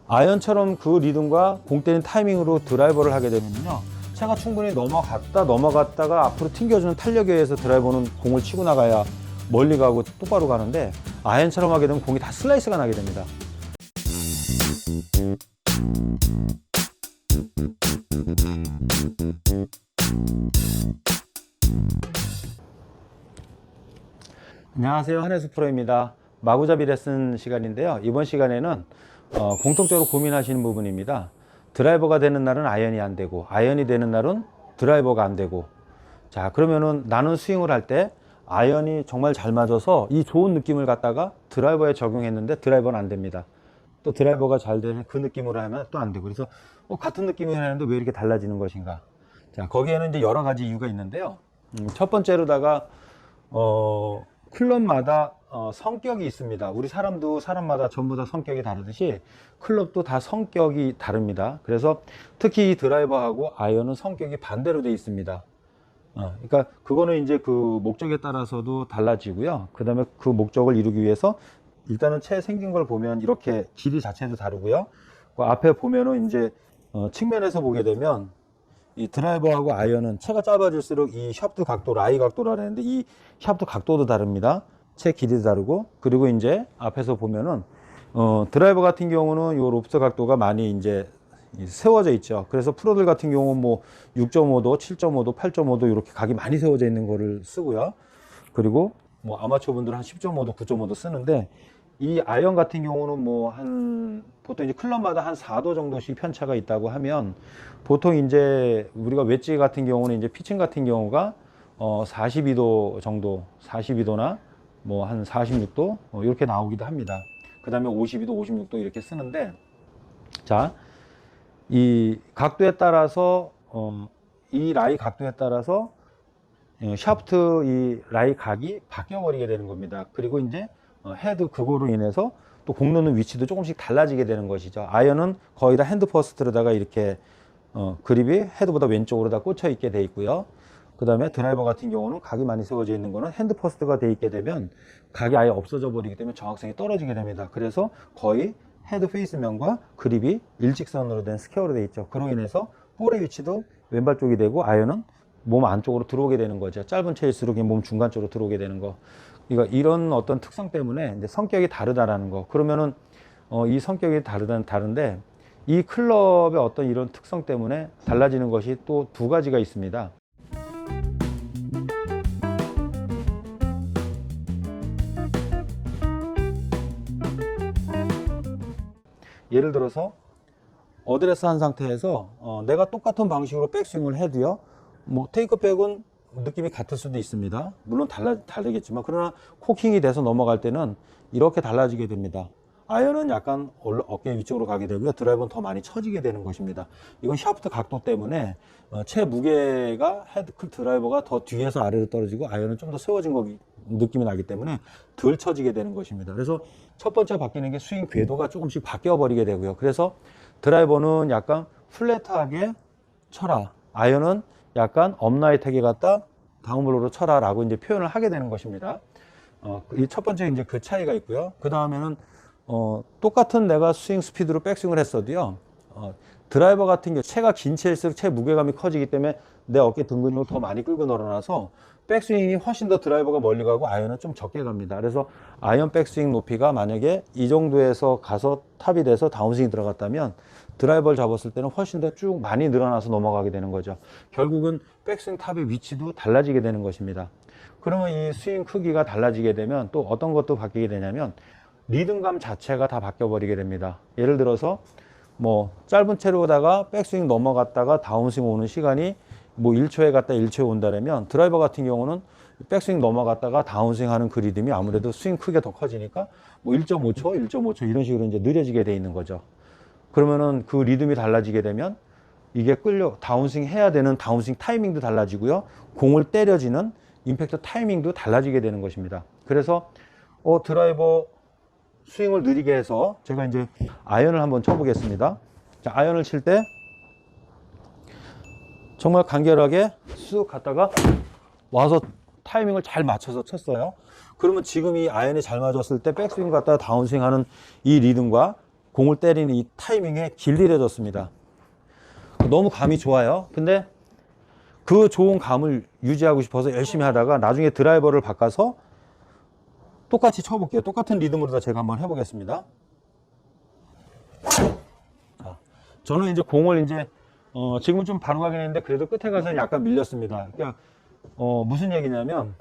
아이언처럼 그 리듬과 공 때리는 타이밍으로 드라이버를 하게 되면요, 채가 충분히 넘어갔다가 앞으로 튕겨주는 탄력에 의해서 드라이버는 공을 치고 나가야 멀리 가고 똑바로 가는데, 아이언처럼 하게 되면 공이 다 슬라이스가 나게 됩니다. 안녕하세요, 한혜수 프로입니다. 마구잡이 레슨 시간인데요, 이번 시간에는 공통적으로 고민하시는 부분입니다. 드라이버가 되는 날은 아이언이 안 되고, 아이언이 되는 날은 드라이버가 안 되고. 자, 그러면은 나는 스윙을 할 때 아이언이 정말 잘 맞아서 이 좋은 느낌을 갖다가 드라이버에 적용했는데 드라이버는 안 됩니다. 또 드라이버가 잘 되는 그 느낌으로 하면 또 안 되고. 그래서 같은 느낌을 하는데 왜 이렇게 달라지는 것인가. 자, 거기에는 이제 여러 가지 이유가 있는데요. 첫 번째로다가 클럽마다 성격이 있습니다. 우리 사람도 사람마다 전부 다 성격이 다르듯이 클럽도 다 성격이 다릅니다. 그래서 특히 이 드라이버하고 아이언은 성격이 반대로 되어 있습니다. 그러니까 그거는 이제 그 목적에 따라서도 달라지고요. 그 다음에 그 목적을 이루기 위해서 일단은 채 생긴 걸 보면 이렇게 길이 자체도 다르고요. 그 앞에 보면은 이제 측면에서 보게 되면 이 드라이버하고 아이언은 채가 짧아질수록 이 샤프트 각도, 라이 각도라 하는데 이 샤프트 각도도 다릅니다. 채 길이도 다르고, 그리고 이제 앞에서 보면은 드라이버 같은 경우는 요 롭스터 각도가 많이 이제 세워져 있죠. 그래서 프로들 같은 경우는 뭐 6.5도, 7.5도, 8.5도 이렇게 각이 많이 세워져 있는 거를 쓰고요. 그리고 뭐 아마추어 분들은 한 10.5도, 9.5도 쓰는데, 이 아이언 같은 경우는 뭐 보통 이제 클럽마다 한 4도 정도씩 편차가 있다고 하면, 보통 이제 우리가 웨지 같은 경우는 이제 피칭 같은 경우가 42도 정도, 42도나 뭐 한 46도 이렇게 나오기도 합니다. 그 다음에 52도, 56도 이렇게 쓰는데, 자, 이 각도에 따라서 이 라이 각도에 따라서 샤프트 이 라이 각이 바뀌어 버리게 되는 겁니다. 그리고 이제 헤드 그거로 인해서 또 공 놓는 위치도 조금씩 달라지게 되는 것이죠. 아이언은 거의 다 핸드 퍼스트로다가 이렇게 그립이 헤드보다 왼쪽으로 다 꽂혀 있게 돼 있고요. 그 다음에 드라이버 같은 경우는 각이 많이 세워져 있는 거는 핸드 퍼스트가 돼 있게 되면 각이 아예 없어져 버리기 때문에 정확성이 떨어지게 됩니다. 그래서 거의 헤드 페이스면과 그립이 일직선으로 된 스퀘어로 돼 있죠. 그로 인해서 볼의 위치도 왼발 쪽이 되고, 아이언은 몸 안쪽으로 들어오게 되는 거죠. 짧은 채일수록 몸 중간 쪽으로 들어오게 되는 거. 그러니까 이런 어떤 특성 때문에 이제 성격이 다르다라는 거. 그러면은 이 성격이 다른데 이 클럽의 어떤 이런 특성 때문에 달라지는 것이 또 두 가지가 있습니다. 예를 들어서 어드레스 한 상태에서 내가 똑같은 방식으로 백스윙을 해도요, 뭐 테이크백은 느낌이 같을 수도 있습니다. 물론 다르겠지만, 그러나 코킹이 돼서 넘어갈 때는 이렇게 달라지게 됩니다. 아이언은 약간 어깨 위쪽으로 가게 되고요, 드라이버는 더 많이 처지게 되는 것입니다. 이건 샤프트 각도 때문에 채 무게가 드라이버가 더 뒤에서 아래로 떨어지고, 아이언은 좀 더 세워진 느낌이 나기 때문에 덜 처지게 되는 것입니다. 그래서 첫 번째 바뀌는 게 스윙 궤도가 조금씩 바뀌어 버리게 되고요. 그래서 드라이버는 약간 플랫하게 쳐라, 아이언은 약간 업라이트하게 갖다 다운블로로 쳐라 라고 이제 표현을 하게 되는 것입니다. 이 첫 번째 이제 그 차이가 있고요. 그 다음에는 똑같은 내가 스윙 스피드로 백스윙을 했어도요, 드라이버 같은 경우 채가 긴 채일수록 채 무게감이 커지기 때문에 내 어깨 등 근육을 더 많이 끌고 늘어나서 백스윙이 훨씬 더 드라이버가 멀리 가고 아이언은 좀 적게 갑니다. 그래서 아이언 백스윙 높이가 만약에 이 정도에서 가서 탑이 돼서 다운스윙이 들어갔다면, 드라이버를 잡았을 때는 훨씬 더 쭉 많이 늘어나서 넘어가게 되는 거죠. 결국은 백스윙 탑의 위치도 달라지게 되는 것입니다. 그러면 이 스윙 크기가 달라지게 되면 또 어떤 것도 바뀌게 되냐면, 리듬감 자체가 다 바뀌어 버리게 됩니다. 예를 들어서 뭐 짧은 채로다가 백스윙 넘어갔다가 다운스윙 오는 시간이 뭐 1초에 갔다 1초에 온다면, 드라이버 같은 경우는 백스윙 넘어갔다가 다운스윙 하는 그 리듬이 아무래도 스윙 크기가 더 커지니까 뭐 1.5초, 1.5초 이런 식으로 이제 느려지게 돼 있는 거죠. 그러면은 그 리듬이 달라지게 되면 이게 다운스윙 해야 되는 다운스윙 타이밍도 달라지고요, 공을 때려지는 임팩트 타이밍도 달라지게 되는 것입니다. 그래서 드라이버 스윙을 느리게 해서 제가 이제 아이언을 한번 쳐보겠습니다. 자, 아이언을 칠 때 정말 간결하게 쑥 갔다가 와서 타이밍을 잘 맞춰서 쳤어요. 그러면 지금 이 아이언이 잘 맞았을 때 백스윙 갔다가 다운스윙 하는 이 리듬과 공을 때리는 이 타이밍에 길들여졌습니다. 너무 감이 좋아요. 근데 그 좋은 감을 유지하고 싶어서 열심히 하다가 나중에 드라이버를 바꿔서 똑같이 쳐볼게요. 똑같은 리듬으로 제가 한번 해보겠습니다. 자, 저는 이제 공을 이제 지금은 좀 바로 가긴 했는데 그래도 끝에 가서 약간 밀렸습니다. 그러니까 무슨 얘기냐면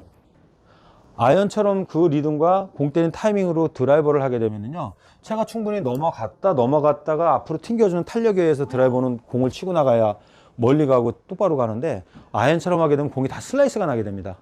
아이언처럼 그 리듬과 공 때리는 타이밍으로 드라이버를 하게 되면요, 채가 충분히 넘어갔다가 앞으로 튕겨주는 탄력에 의해서 드라이버는 공을 치고 나가야 멀리 가고 똑바로 가는데, 아이언처럼 하게 되면 공이 다 슬라이스가 나게 됩니다.